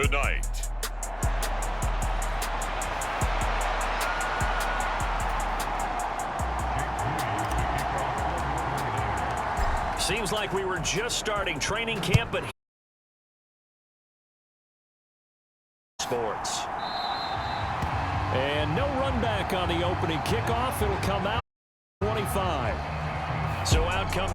tonight. Seems like we were just starting training camp, but sports. And no run back on the opening kickoff. It'll come out 25. So out comes.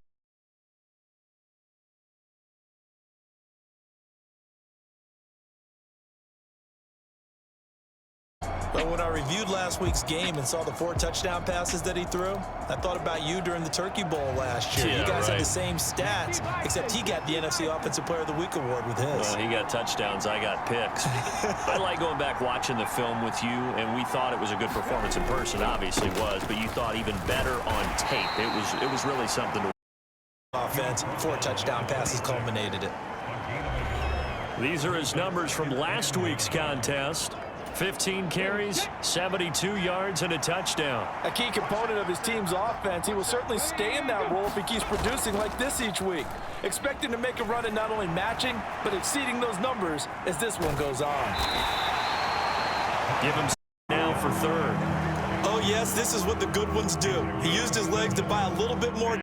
But when I reviewed last week's game and saw the 4 touchdown passes that he threw, I thought about you during the Turkey Bowl last year. Yeah, you guys right. had the same stats, except he got the NFC Offensive Player of the Week award with his. Well, he got touchdowns. I got picks. I like going back watching the film with you, and we thought it was a good performance in person. Obviously was, but you thought even better on tape. It was really something to offense. 4 touchdown passes culminated it. These are his numbers from last week's contest. 15 carries, 72 yards, and a touchdown. A key component of his team's offense. He will certainly stay in that role if he keeps producing like this each week. Expect him to make a run at not only matching, but exceeding those numbers as this one goes on. Give him now for third. Oh, yes, this is what the good ones do. He used his legs to buy a little bit more.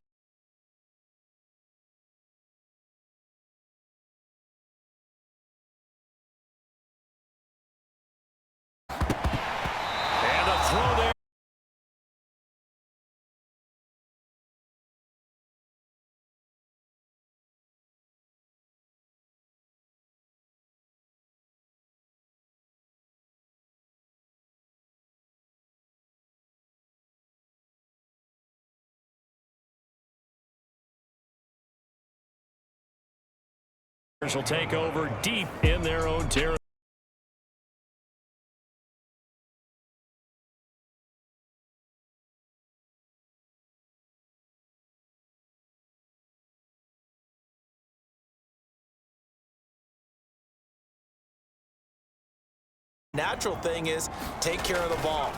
Will take over deep in their own territory. Natural thing is take care of the ball.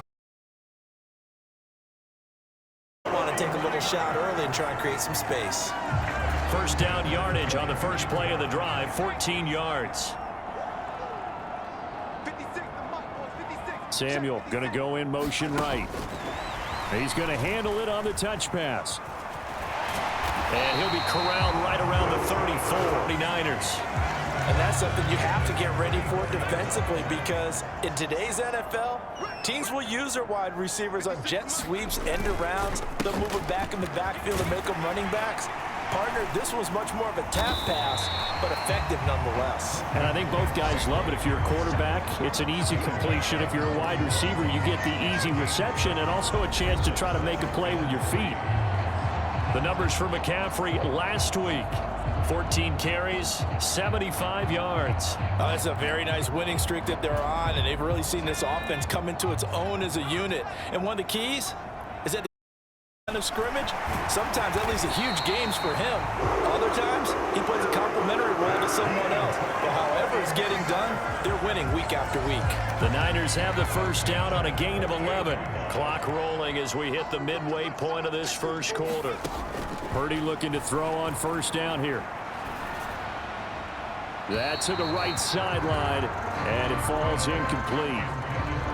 Want to take a little shot early and try and create some space. First down yardage on the first play of the drive, 14 yards. Samuel going to go in motion right. He's going to handle it on the touch pass. And he'll be corralled right around the 34. 49ers. And that's something you have to get ready for defensively, because in today's NFL, teams will use their wide receivers on jet sweeps, end arounds. They'll move it back in the backfield and make them running backs. Partner, this was much more of a tap pass, but effective nonetheless. And I think both guys love it. If you're a quarterback, it's an easy completion. If you're a wide receiver, you get the easy reception and also a chance to try to make a play with your feet. The numbers for McCaffrey last week. 14 carries, 75 yards. That's a very nice winning streak that they're on, and they've really seen this offense come into its own as a unit. And one of the keys is that the of scrimmage, sometimes that leads to huge games for him. Other times, he plays a complementary role to someone else. But however it's getting done, they're winning week after week. The Niners have the first down on a gain of 11. Clock rolling as we hit the midway point of this first quarter. Purdy looking to throw on first down here. That's to the right sideline, and it falls incomplete.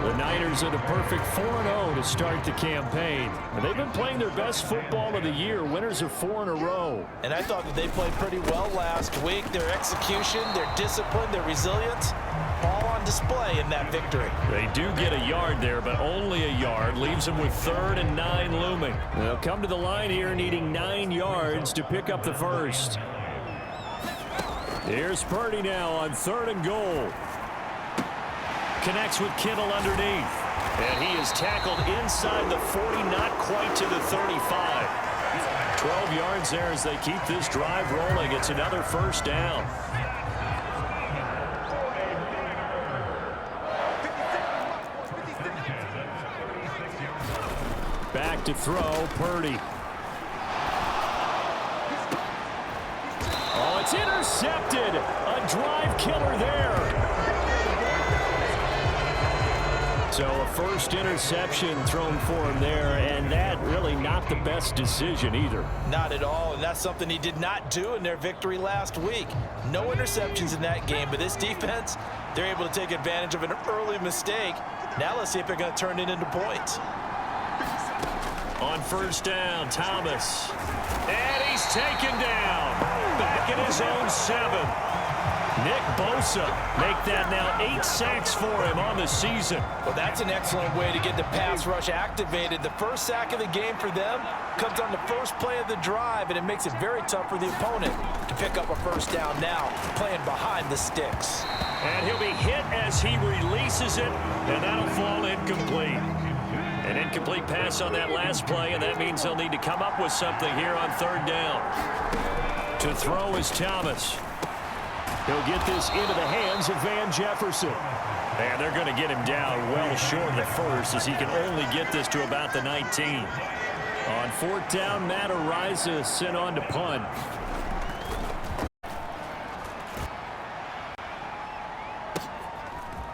The Niners are the perfect 4-0 to start the campaign. And they've been playing their best football of the year, winners of 4 in a row. And I thought that they played pretty well last week. Their execution, their discipline, their resilience, all on display in that victory. They do get a yard there, but only a yard. Leaves them with 3rd and 9 looming. They'll come to the line here needing 9 yards to pick up the first. Here's Purdy now on 3rd and goal. Connects with Kittle underneath. And he is tackled inside the 40, not quite to the 35. 12 yards there as they keep this drive rolling. It's another first down. Back to throw, Purdy. Oh, it's intercepted. A drive killer there. So a first interception thrown for him there, and that really not not the best decision either. Not at all, and that's something he did not do in their victory last week. No interceptions in that game, but this defense, they're able to take advantage of an early mistake. Now let's see if they're going to turn it into points. On first down, Thomas. And he's taken down. Back in his own 7. Nick Bosa make that now 8 sacks for him on the season. Well, that's an excellent way to get the pass rush activated. The first sack of the game for them comes on the first play of the drive, and it makes it very tough for the opponent to pick up a first down now, playing behind the sticks. And he'll be hit as he releases it, and that'll fall incomplete. An incomplete pass on that last play, and that means they'll need to come up with something here on third down. To throw is Thomas. He'll get this into the hands of Van Jefferson. And they're going to get him down well short of the first, as he can only get this to about the 19. On fourth down, Matt Ariza sent on to punt.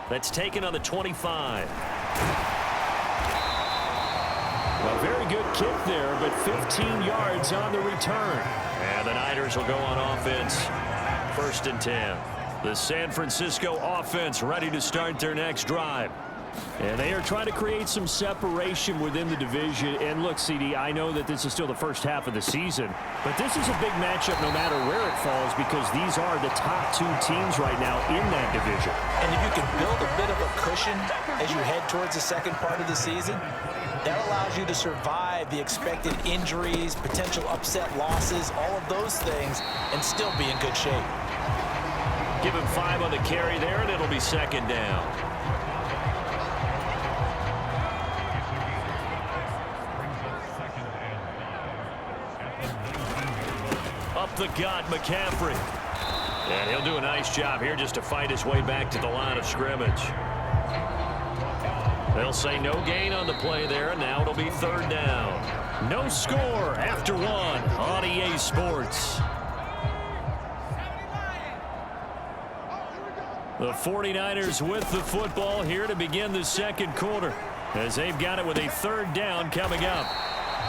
That's taken on the 25. A very good kick there, but 15 yards on the return. And the Niners will go on offense. First and 10. The San Francisco offense ready to start their next drive. And they are trying to create some separation within the division. And look, CD, I know that this is still the first half of the season, but this is a big matchup no matter where it falls, because these are the top 2 teams right now in that division. And if you can build a bit of a cushion as you head towards the second part of the season, that allows you to survive the expected injuries, potential upset losses, all of those things, and still be in good shape. Give him 5 on the carry there, and it'll be second down. Up the gut, McCaffrey. And he'll do a nice job here just to fight his way back to the line of scrimmage. They'll say no gain on the play there, and now it'll be third down. No score after 1 on EA Sports. The 49ers with the football here to begin the second quarter, as they've got it with a third down coming up.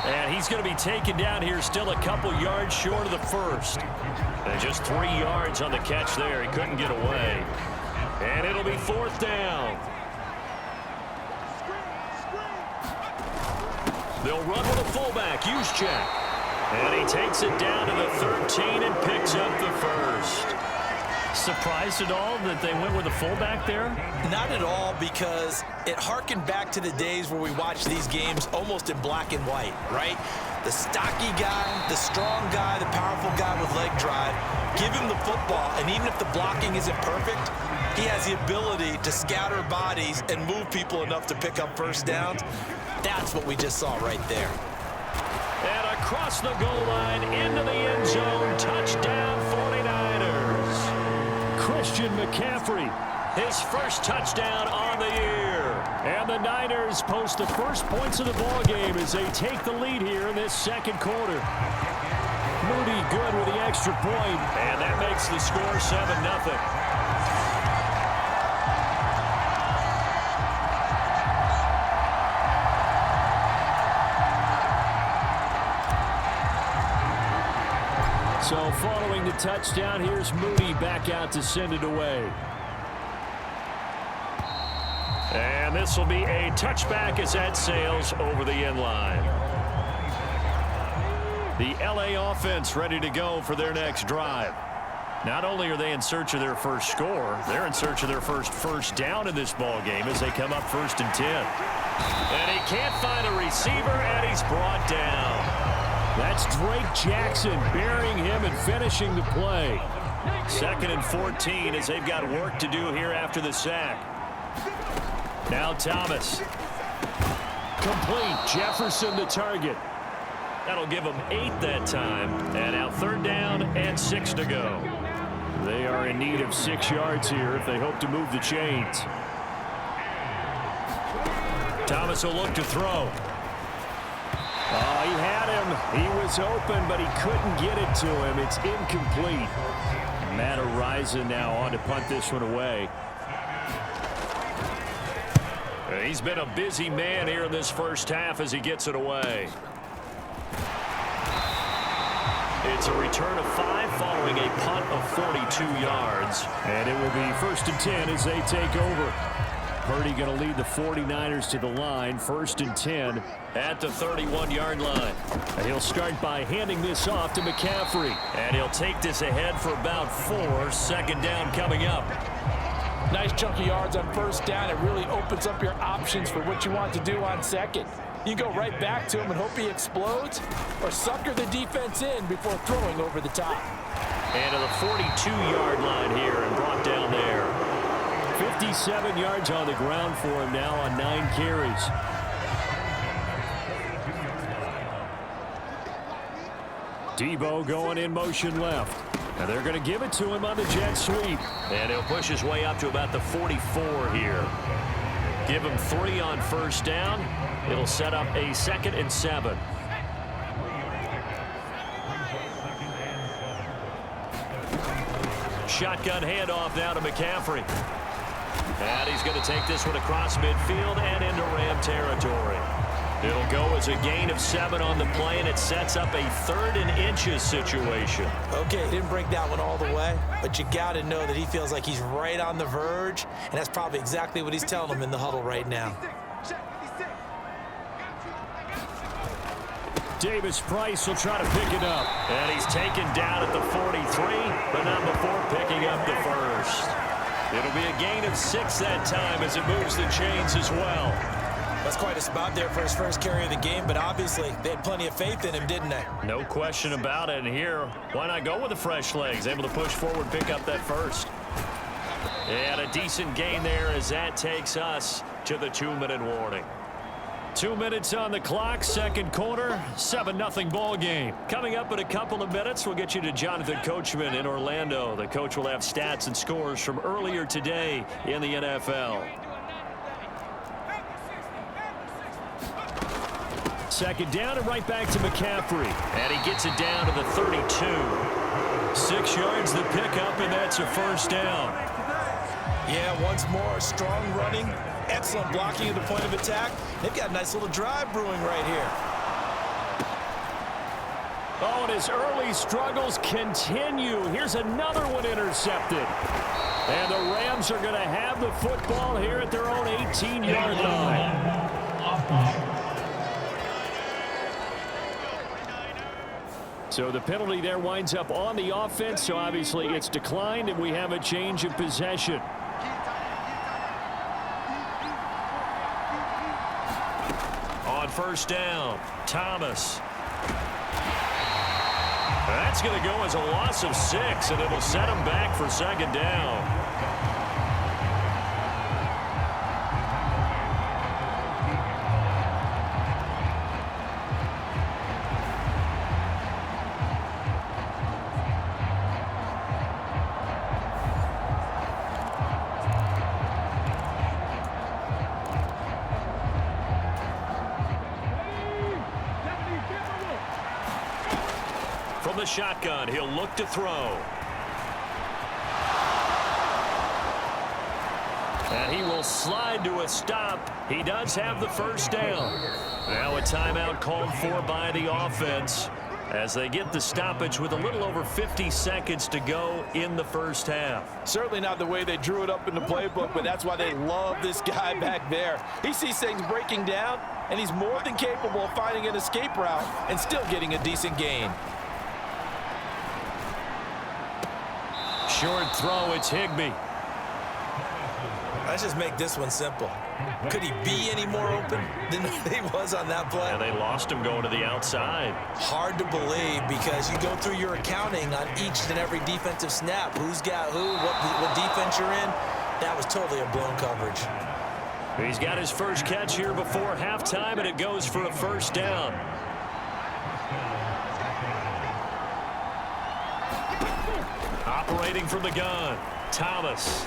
And he's going to be taken down here, still a couple yards short of the first. And just 3 yards on the catch there. He couldn't get away. And it'll be fourth down. They'll run with a fullback, Juszczyk. And he takes it down to the 13 and picks up the first. Surprised at all that they went with a fullback there? Not at all, because it harkened back to the days where we watched these games almost in black and white, right? The stocky guy, the strong guy, the powerful guy with leg drive. Give him the football, and even if the blocking isn't perfect, he has the ability to scatter bodies and move people enough to pick up first downs. That's what we just saw right there. And across the goal line, into the end zone, touchdown 49ers. Christian McCaffrey, his first touchdown on the year. And the Niners post the first points of the ball game as they take the lead here in this second quarter. Moody good with the extra point, and that makes the score 7-0. So following the touchdown, here's Moody back out to send it away. And this will be a touchback as that sails over the end line. The LA offense ready to go for their next drive. Not only are they in search of their first score, they're in search of their first down in this ball game as they come up 1st and 10. And he can't find a receiver, and he's brought down. That's Drake Jackson burying him and finishing the play. 2nd and 14 as they've got work to do here after the sack. Now Thomas. Complete. Jefferson the target. That'll give them 8 that time. And now 3rd down and 6 to go. They are in need of 6 yards here if they hope to move the chains. Thomas will look to throw. Oh, he had him. He was open, but he couldn't get it to him. It's incomplete. Matt Ariza now on to punt this one away. He's been a busy man here in this first half as he gets it away. It's a return of 5 following a punt of 42 yards. And it will be 1st and 10 as they take over. Purdy going to lead the 49ers to the line. 1st and 10 at the 31-yard line. And he'll start by handing this off to McCaffrey. And he'll take this ahead for about 4. 2nd down coming up. Nice chunk of yards on 1st down. It really opens up your options for what you want to do on 2nd. You go right back to him and hope he explodes, or sucker the defense in before throwing over the top. And to the 42-yard line here and brought down there. 57 yards on the ground for him now on 9 carries. Debo going in motion left. And they're going to give it to him on the jet sweep. And he'll push his way up to about the 44 here. Give him 3 on 1st down. It'll set up a 2nd and 7. Shotgun handoff now to McCaffrey. And he's going to take this one across midfield and into Ram territory. It'll go as a gain of 7 on the play, and it sets up a 3rd and inches situation. Okay, didn't break that one all the way, but you got to know that he feels like he's right on the verge, and that's probably exactly what he's telling him in the huddle right now. Davis Price will try to pick it up. And he's taken down at the 43, but not before picking up the 1st. It'll be a gain of 6 that time as it moves the chains as well. That's quite a spot there for his first carry of the game, but obviously they had plenty of faith in him, didn't they? No question about it. And here, why not go with the fresh legs? Able to push forward, pick up that 1st. And a decent gain there as that takes us to the 2-minute warning. 2 minutes on the clock, 2nd quarter, 7-0 ball game. Coming up in a couple of minutes, we'll get you to Jonathan Coachman in Orlando. The coach will have stats and scores from earlier today in the NFL. 2nd down and right back to McCaffrey. And he gets it down to the 32. 6 yards the pickup, and that's a 1st down. Yeah, once more, strong running, excellent blocking at the point of attack. They've got a nice little drive brewing right here. Oh, and his early struggles continue. Here's another one intercepted. And the Rams are going to have the football here at their own 18-yard line. So the penalty there winds up on the offense, so obviously it's declined, and we have a change of possession. On 1st down, Thomas. That's going to go as a loss of 6, and it'll set him back for 2nd down. From the shotgun, he'll look to throw. And he will slide to a stop. He does have the 1st down. Now a timeout called for by the offense as they get the stoppage with a little over 50 seconds to go in the 1st half. Certainly not the way they drew it up in the playbook, but that's why they love this guy back there. He sees things breaking down, and he's more than capable of finding an escape route and still getting a decent gain. Short throw, it's Higbee. Let's just make this one simple. Could he be any more open than he was on that play? And they lost him going to the outside. Hard to believe because you go through your accounting on each and every defensive snap. Who's got who, what defense you're in. That was totally a blown coverage. He's got his first catch here before halftime, and it goes for a 1st down. Operating from the gun, Thomas.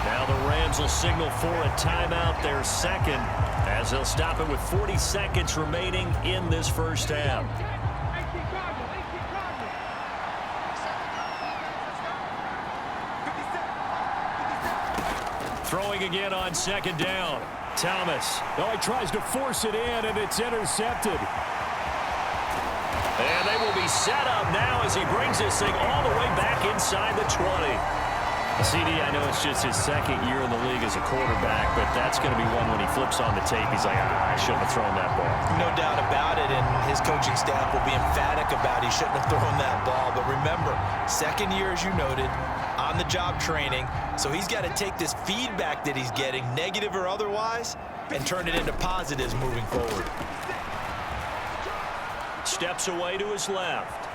Now the Rams will signal for a timeout, their 2nd, as they'll stop it with 40 seconds remaining in this 1st half. Throwing again on 2nd down. Thomas. Oh, he tries to force it in, and it's intercepted. And they will be set up now as he brings this thing all the way back inside the 20. CD, I know it's just his second year in the league as a quarterback, but that's going to be one when he flips on the tape. He's like, I shouldn't have thrown that ball. No doubt about it, and his coaching staff will be emphatic about he shouldn't have thrown that ball. But remember, second year, as you noted, on-the-job training, so he's got to take this feedback that he's getting, negative or otherwise, and turn it into positives moving forward. Steps away to his left.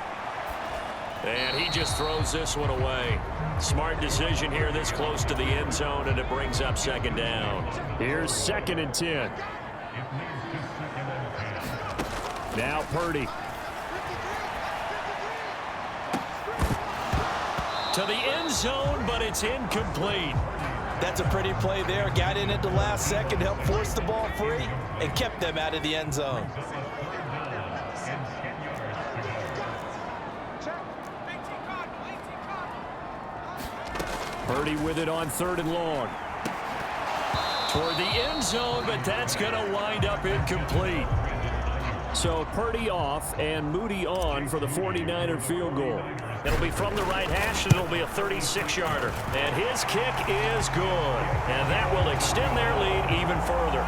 And he just throws this one away. Smart decision here this close to the end zone, and it brings up second down. Here's 2nd and 10. Now Purdy. To the end zone, but it's incomplete. That's a pretty play there. Got in at the last second, helped force the ball free, and kept them out of the end zone. Purdy with it on 3rd and long. Toward the end zone, but that's going to wind up incomplete. So Purdy off and Moody on for the 49er field goal. It'll be from the right hash, and it'll be a 36-yarder. And his kick is good. And that will extend their lead even further.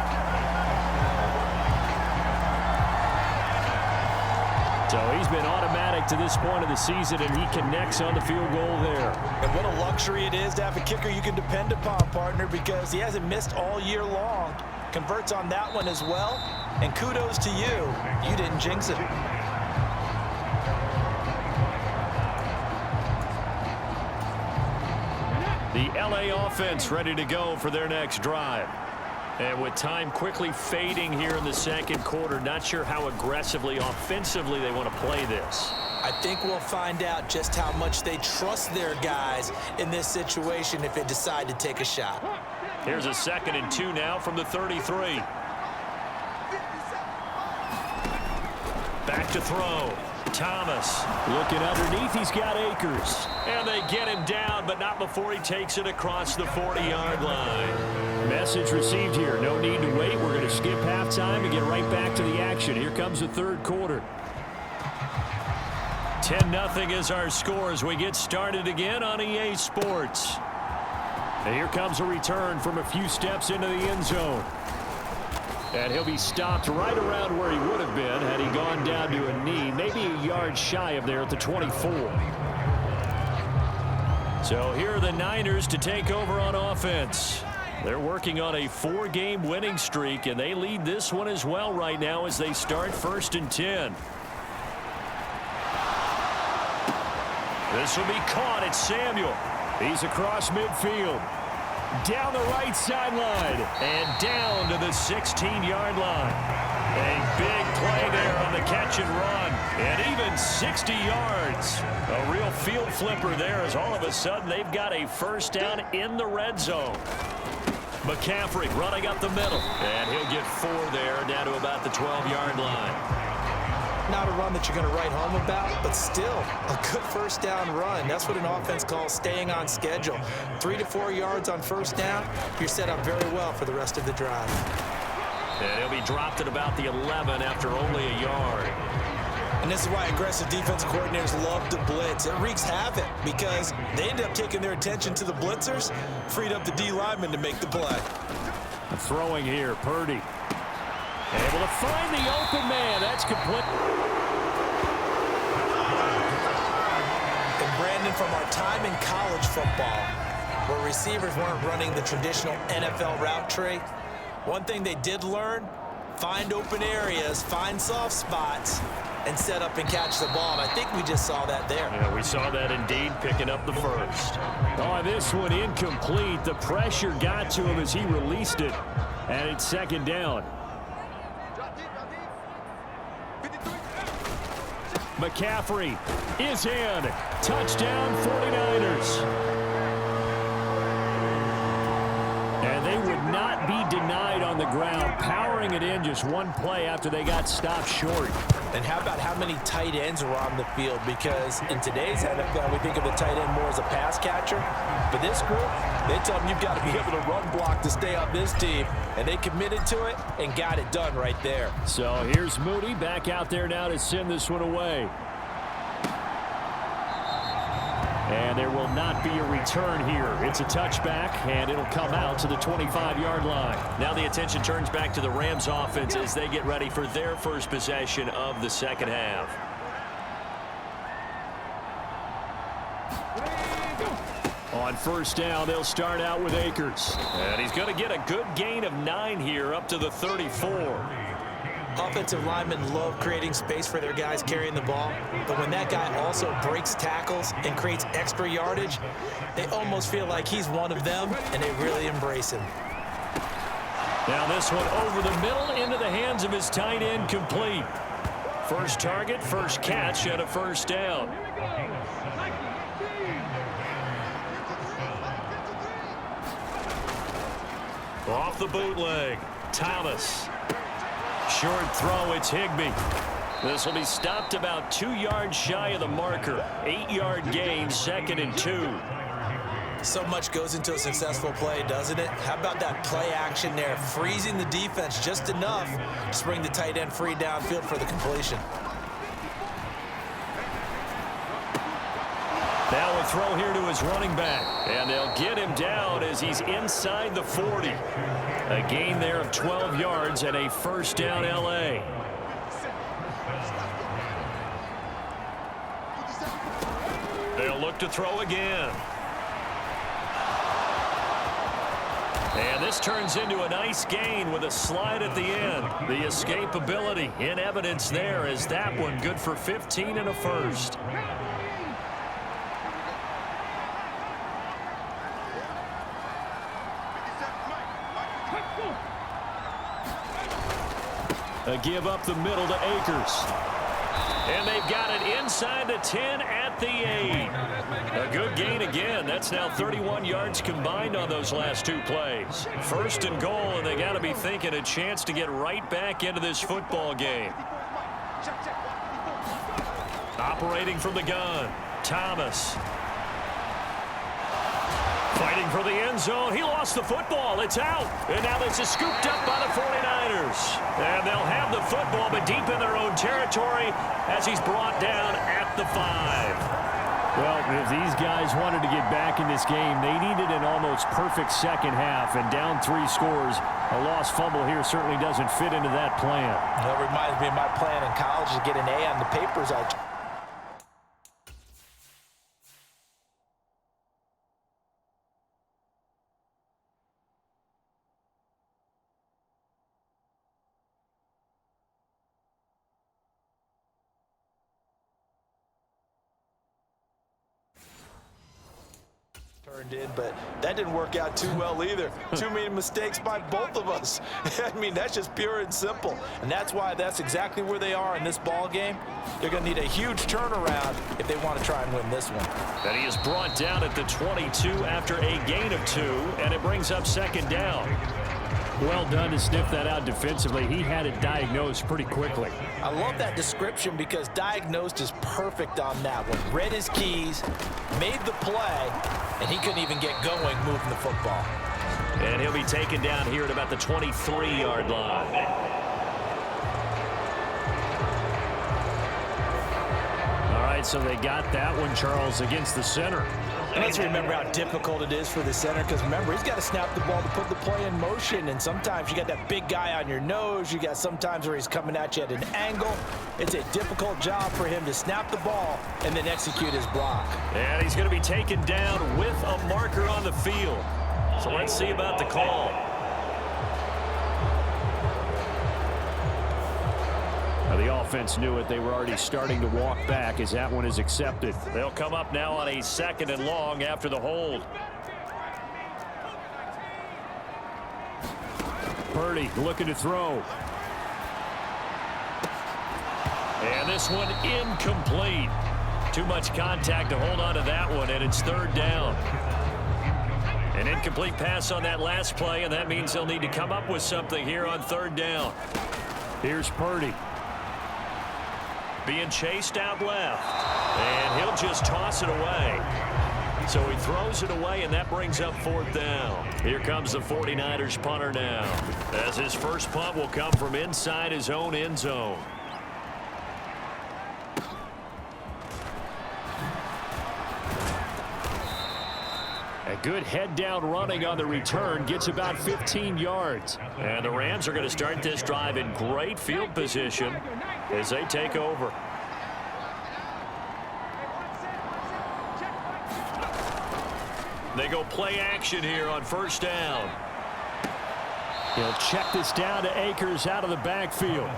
So he's been automatic to this point of the season, and he connects on the field goal there. And what a luxury it is to have a kicker you can depend upon, partner, because he hasn't missed all year long. Converts on that one as well, and kudos to you. You didn't jinx it. The LA offense ready to go for their next drive. And with time quickly fading here in the second quarter, not sure how aggressively, offensively they want to play this. I think we'll find out just how much they trust their guys in this situation if they decide to take a shot. Here's a 2nd and 2 now from the 33. Back to throw. Thomas looking underneath. He's got Akers. And they get him down, but not before he takes it across the 40-yard line. Message received here. No need to wait. We're going to skip halftime and get right back to the action. Here comes the third quarter. 10-0 is our score as we get started again on EA Sports. And here comes a return from a few steps into the end zone. And he'll be stopped right around where he would have been had he gone down to a knee, maybe a yard shy of there at the 24. So here are the Niners to take over on offense. They're working on a 4-game winning streak, and they lead this one as well right now as they start 1st and 10. This will be caught. It's Samuel. He's across midfield. Down the right sideline and down to the 16-yard line. A big play there on the catch and run. And even 60 yards. A real field flipper there as all of a sudden they've got a first down in the red zone. McCaffrey running up the middle. And he'll get 4 there down to about the 12-yard line. Not a run that you're going to write home about, but still a good first down run. That's what an offense calls staying on schedule. 3 to 4 yards on first down, you're set up very well for the rest of the drive. And he'll be dropped at about the 11 after only a yard. And this is why aggressive defensive coordinators love to blitz. It wreaks havoc because they end up taking their attention to the blitzers, freed up the D lineman to make the play. Throwing here, Purdy. Able to find the open man. That's complete. And Brandon, from our time in college football, where receivers weren't running the traditional NFL route tree, one thing they did learn, find open areas, find soft spots, and set up and catch the ball. And I think we just saw that there. Yeah, we saw that indeed, picking up the first. Oh, this one incomplete. The pressure got to him as he released it. And it's second down. McCaffrey is in. Touchdown 49ers. And they would not be denied on the ground, powering it in just one play after they got stopped short. And how about how many tight ends are on the field? Because in today's NFL, we think of the tight end more as a pass catcher. For this group, they tell them you've got to be able to run block to stay on this team. and they committed to it and got it done right there. So here's Moody back out there now to send this one away. And there will not be a return here. It's a touchback, and it'll come out to the 25-yard line. Now the attention turns back to the Rams offense as they get ready for their first possession of the second half. On first down, they'll start out with Akers. And he's going to get a good gain of 9 here up to the 34. Offensive linemen love creating space for their guys carrying the ball, but when that guy also breaks tackles and creates extra yardage, they almost feel like he's one of them, and they really embrace him. Now this one over the middle into the hands of his tight end, complete. First target, first catch, and a first down. Off the bootleg, Thomas. Short throw, it's Higbee. This will be stopped about 2 yards shy of the marker. 8-yard gain, 2nd and 2. So much goes into a successful play, doesn't it? How about that play action there, freezing the defense just enough to bring the tight end free downfield for the completion. Now a throw here to his running back, and they'll get him down as he's inside the 40. A gain there of 12 yards and a first down, L.A. They'll look to throw again. And this turns into a nice gain with a slide at the end. The escapability in evidence there as that one good for 15 and a first. A give up the middle to Akers. And they've got it inside the 10 at the 8. A good gain again. That's now 31 yards combined on those last 2 plays. First and goal, and they got to be thinking a chance to get right back into this football game. Operating from the gun, Thomas. Fighting for the end zone. He lost the football. It's out. And now this is scooped up by the 49ers. And they'll have the football, but deep in their own territory as he's brought down at the 5. Well, if these guys wanted to get back in this game, they needed an almost perfect second half. And down 3 scores, a lost fumble here certainly doesn't fit into that plan. That reminds me of my plan in college to get an A on the papers. Turned in, but that didn't work out too well either. Too many mistakes by both of us. I mean, that's just pure and simple. And that's why that's exactly where they are in this ball game. They're going to need a huge turnaround if they want to try and win this one. And he is brought down at the 22 after a gain of 2, and it brings up second down. Well done to sniff that out defensively. He had it diagnosed pretty quickly. I love that description because diagnosed is perfect on that one. Read his keys, made the play, and he couldn't even get going moving the football. And he'll be taken down here at about the 23-yard line. All right, so they got that one, Charles, against the center. And let's remember how difficult it is for the center because, remember, he's got to snap the ball to put the play in motion. And sometimes you got that big guy on your nose. You got sometimes where he's coming at you at an angle. It's a difficult job for him to snap the ball and then execute his block. And he's going to be taken down with a marker on the field. So let's see about the call. Now the offense knew it. They were already starting to walk back as that one is accepted. They'll come up now on a 2nd and long after the hold. Purdy looking to throw. And this one incomplete. Too much contact to hold on to that one, and it's 3rd down. An incomplete pass on that last play, and that means they'll need to come up with something here on 3rd down. Here's Purdy. Being chased out left. And he'll just toss it away. So he throws it away, and that brings up 4th down. Here comes the 49ers punter now, as his first punt will come from inside his own end zone. A good head-down running on the return gets about 15 yards. And the Rams are going to start this drive in great field position as they take over. They go play action here on 1st down. He'll check this down to Akers out of the backfield.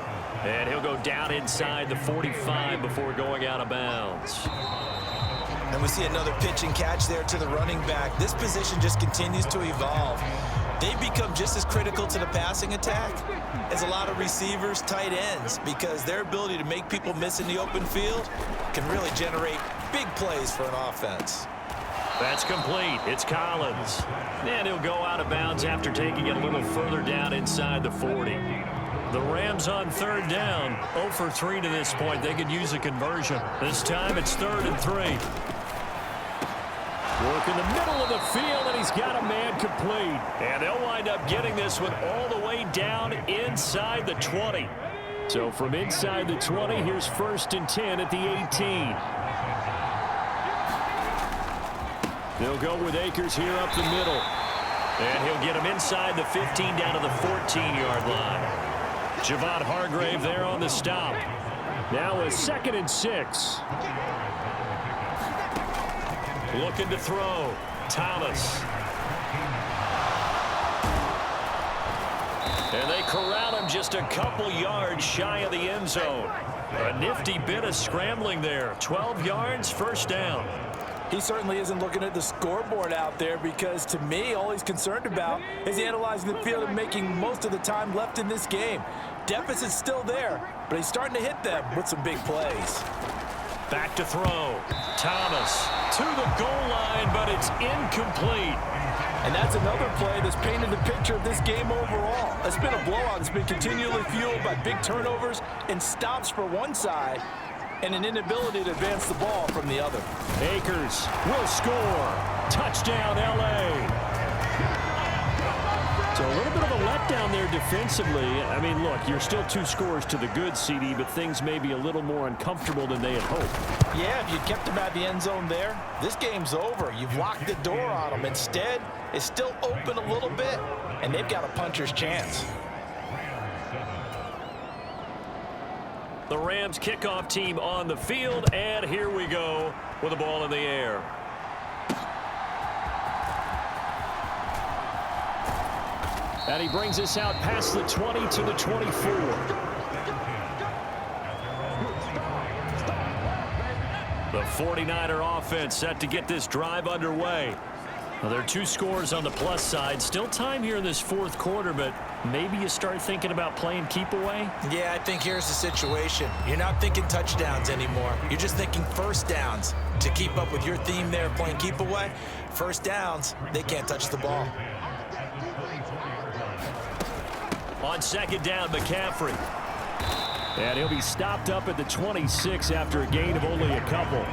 And he'll go down inside the 45 before going out of bounds. And we see another pitch and catch there to the running back. This position just continues to evolve. They become just as critical to the passing attack as a lot of receivers, tight ends, because their ability to make people miss in the open field can really generate big plays for an offense. That's complete. It's Collins. And he'll go out of bounds after taking it a little further down inside the 40. The Rams on 3rd down. 0 for 3 to this point. They could use a conversion. This time it's 3rd and 3. Work in the middle of the field, and he's got a man complete. And they'll wind up getting this one all the way down inside the 20. So from inside the 20, here's 1st and 10 at the 18. They'll go with Akers here up the middle. And he'll get him inside the 15 down to the 14-yard line. Javon Hargrave there on the stop. Now a 2nd and 6. Looking to throw. Thomas. And they corral him just a couple yards shy of the end zone. A nifty bit of scrambling there. 12 yards, 1st down. He certainly isn't looking at the scoreboard out there, because to me, all he's concerned about is analyzing the field and making most of the time left in this game. Deficit's still there, but he's starting to hit them with some big plays. Back to throw. Thomas to the goal line, but it's incomplete. And that's another play that's painted the picture of this game overall. It's been a blowout that's been continually fueled by big turnovers and stops for one side and an inability to advance the ball from the other. Akers will score. Touchdown, L.A. So a little bit of a letdown there defensively. I mean, look, you're still 2 scores to the good, CD, but things may be a little more uncomfortable than they had hoped. Yeah, if you kept them at the end zone there, this game's over. You've locked the door on them. Instead, it's still open a little bit, and they've got a puncher's chance. The Rams kickoff team on the field, and here we go with the ball in the air. And he brings us out past the 20 to the 24. The 49er offense set to get this drive underway. Well, there are 2 scores on the plus side. Still time here in this 4th quarter, but maybe you start thinking about playing keep away? Yeah, I think here's the situation. You're not thinking touchdowns anymore. You're just thinking 1st downs. To keep up with your theme there, playing keep away, 1st downs, they can't touch the ball. On 2nd down, McCaffrey. And he'll be stopped up at the 26 after a gain of only a couple.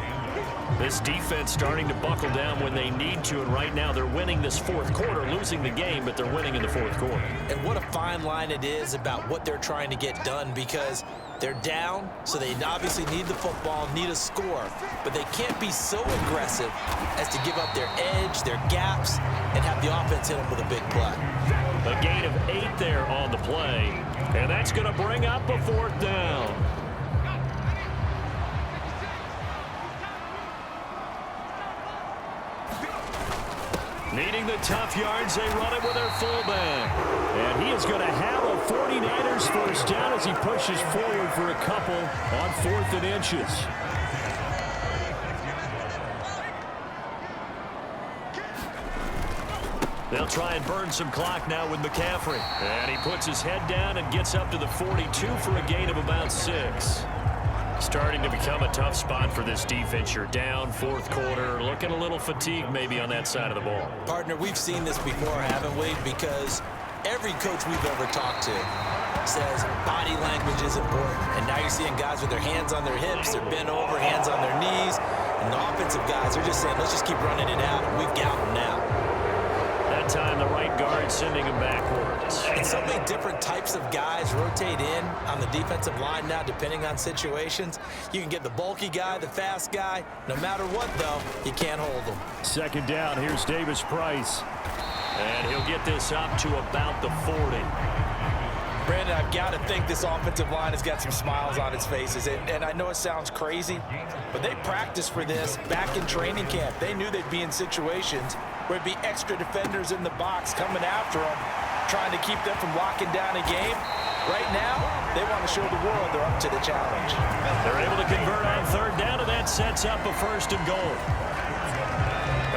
This defense starting to buckle down when they need to, and right now they're winning this 4th quarter, losing the game, but they're winning in the 4th quarter. And what a fine line it is about what they're trying to get done, because they're down, so they obviously need the football, need a score, but they can't be so aggressive as to give up their edge, their gaps, and have the offense hit them with a big play. A gain of 8 there on the play, and that's going to bring up a 4th down. Needing the tough yards, they run it with their fullback. And he is going to have a 49ers 1st down as he pushes forward for a couple on 4th and inches. They'll try and burn some clock now with McCaffrey. And he puts his head down and gets up to the 42 for a gain of about 6. Starting to become a tough spot for this defense. You're down 4th quarter, looking a little fatigued maybe on that side of the ball. Partner, we've seen this before, haven't we? Because every coach we've ever talked to says body language is important. And now you're seeing guys with their hands on their hips, they're bent over, hands on their knees. And the offensive guys are just saying, let's just keep running it out. We've got them now. That time, the right guard sending him backwards. And so many different types of guys rotate in on the defensive line now, depending on situations. You can get the bulky guy, the fast guy. No matter what, though, you can't hold them. Second down, here's Davis Price. And he'll get this up to about the 40. Brandon, I've got to think this offensive line has got some smiles on its faces. And I know it sounds crazy, but they practiced for this back in training camp. They knew they'd be in situations where it'd be extra defenders in the box coming after them, trying to keep them from locking down a game. Right now, they want to show the world they're up to the challenge. They're able to convert on third down, and that sets up a 1st and goal.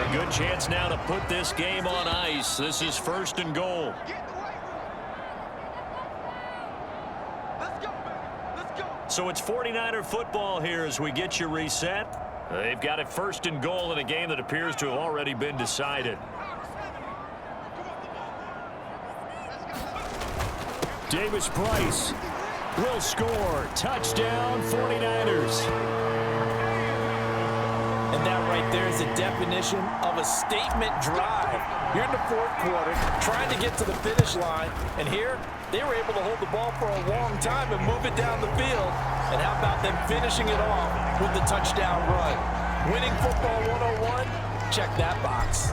A good chance now to put this game on ice. This is 1st and goal. So it's 49er football here as we get you reset. They've got it 1st and goal in a game that appears to have already been decided. Davis Price will score. Touchdown, 49ers. And that right there is the definition of a statement drive. You're in the 4th quarter, trying to get to the finish line, and here they were able to hold the ball for a long time and move it down the field. And how about them finishing it off with the touchdown run? Winning football 101, check that box.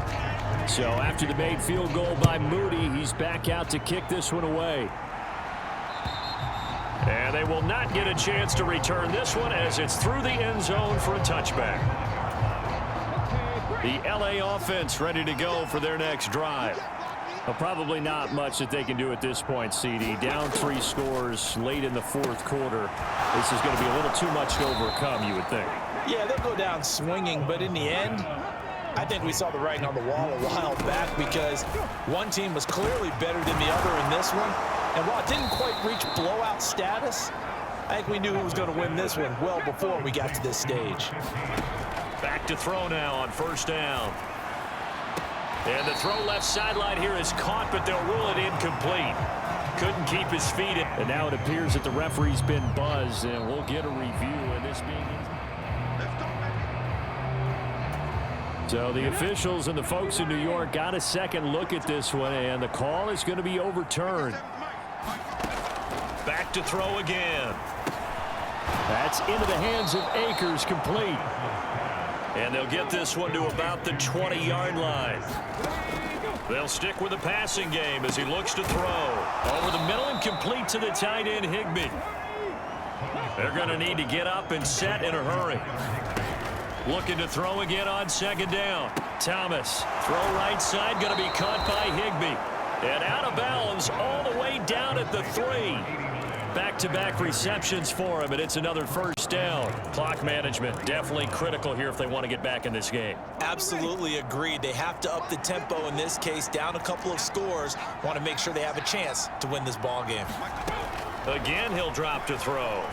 So after the made field goal by Moody, he's back out to kick this one away. And they will not get a chance to return this one as it's through the end zone for a touchback. The LA offense ready to go for their next drive. Well, probably not much that they can do at this point, CD. Down 3 scores late in the 4th quarter. This is going to be a little too much to overcome, you would think. Yeah, they'll go down swinging, but in the end, I think we saw the writing on the wall a while back because one team was clearly better than the other in this one. And while it didn't quite reach blowout status, I think we knew who was going to win this one well before we got to this stage. Back to throw now on 1st down. And the throw left sideline here is caught, but they'll rule it incomplete. Couldn't keep his feet in. And now it appears that the referee's been buzzed, and we'll get a review of this being. So the officials and the folks in New York got a second look at this one, and the call is going to be overturned. Back to throw again. That's into the hands of Akers, complete. And they'll get this one to about the 20-yard line. They'll stick with the passing game as he looks to throw. Over the middle and complete to the tight end, Higbee. They're going to need to get up and set in a hurry. Looking to throw again on 2nd down. Thomas, throw right side, going to be caught by Higbee. And out of bounds all the way down at the 3. Back-to-back receptions for him, and it's another 1st down. Clock management definitely critical here if they want to get back in this game. Absolutely agreed. They have to up the tempo in this case, down a couple of scores. Want to make sure they have a chance to win this ball game. Again, he'll drop to throw.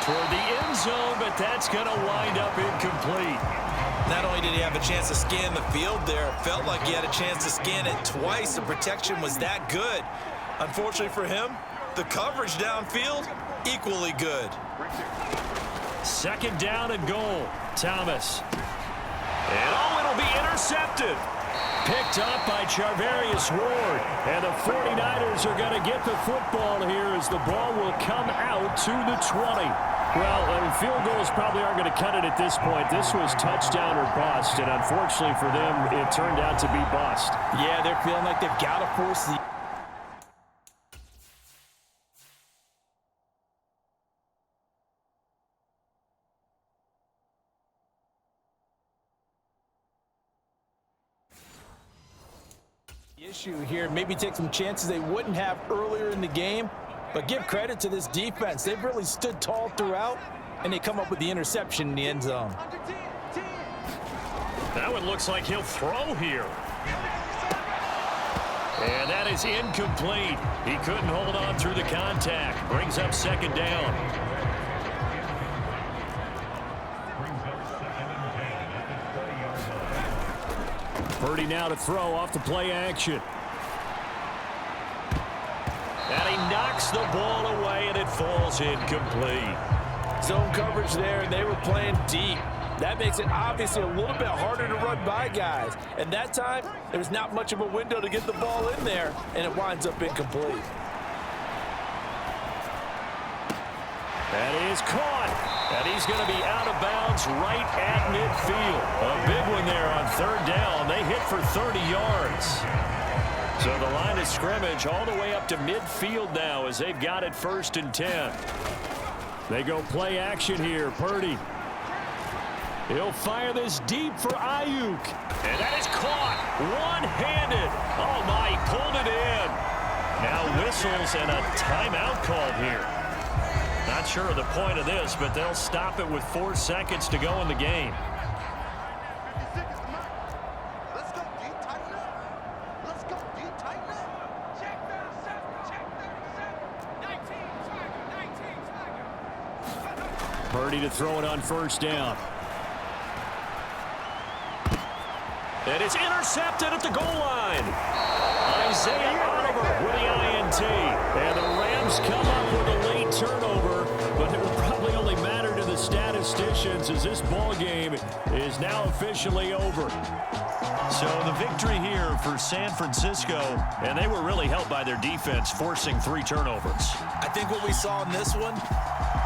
Toward the end zone, but that's going to wind up incomplete. Not only did he have a chance to scan the field there, it felt like he had a chance to scan it twice. The protection was that good. Unfortunately for him, the coverage downfield, equally good. 2nd down and goal. Thomas. And it'll be intercepted. Picked up by Charvarius Ward. And the 49ers are going to get the football here as the ball will come out to the 20. Well, field goals probably aren't going to cut it at this point. This was touchdown or bust, and unfortunately for them, it turned out to be bust. Yeah, they're feeling like they've got to force the... issue here. Maybe take some chances they wouldn't have earlier in the game. But give credit to this defense. They've really stood tall throughout, and they come up with the interception in the end zone. That one looks like he'll throw here. And that is incomplete. He couldn't hold on through the contact. Brings up 2nd down. Purdy now to throw off the play action. And he knocks Backs the ball away, and it falls incomplete. Zone coverage there, and they were playing deep. That makes it obviously a little bit harder to run by guys. And that time, there was not much of a window to get the ball in there, and it winds up incomplete. That is caught, and he's going to be out of bounds right at midfield. A big one there on third down. They hit for 30 yards. So the line of scrimmage all the way up to midfield now as they've got it 1st and 10. They go play action here. Purdy. He'll fire this deep for Ayuk. And that is caught one-handed. Oh, my, he pulled it in. Now whistles and a timeout called here. Not sure of the point of this, but they'll stop it with 4 seconds to go in the game. Purdy to throw it on 1st down. And it's intercepted at the goal line. Isaiah Oliver with the INT. And the Rams come up with a late turnover, but it will probably only matter to the statisticians as this ball game is now officially over. So the victory here for San Francisco, and they were really helped by their defense, forcing 3 turnovers. I think what we saw in this one,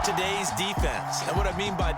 today's defense. And what I mean by